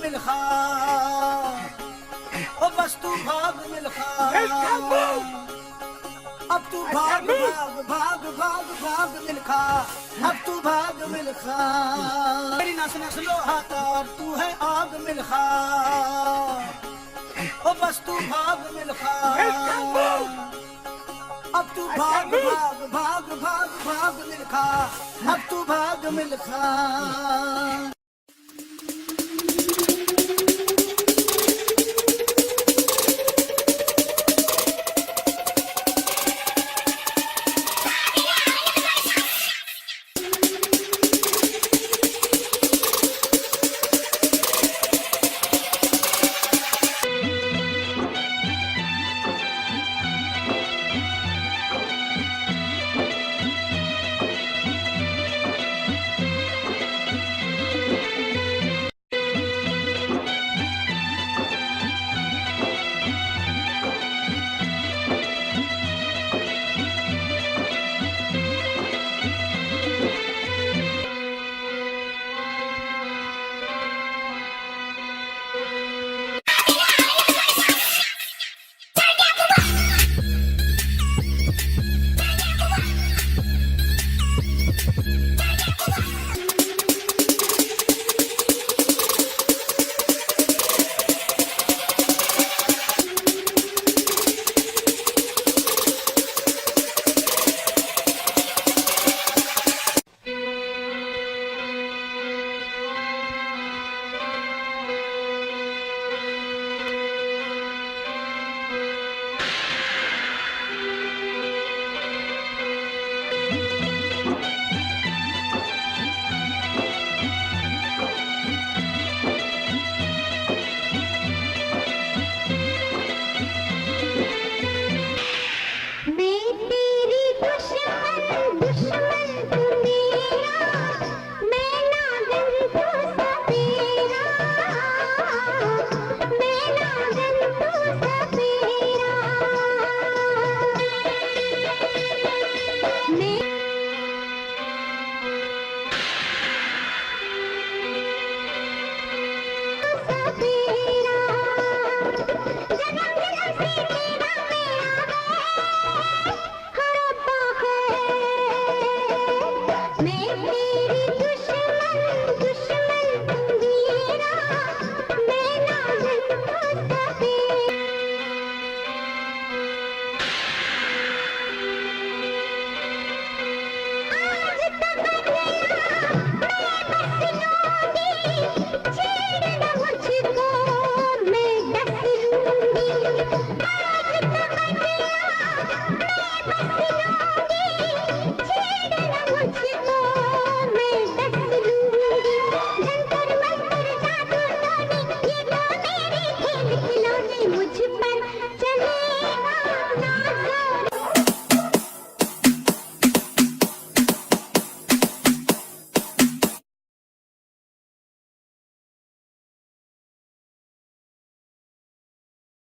मिलखा, ओ बस तू भाग मिलखा, अब तू भाग भाग भाग भाग भाग मिलखा, अब तू भाग मिलखा। मेरी नस नस लोहा तार, तू है आग मिलखा, ओ बस तू भाग मिलखा, अब तू भाग भाग भाग भाग भाग मिलखा, अब तू भाग मिलखा।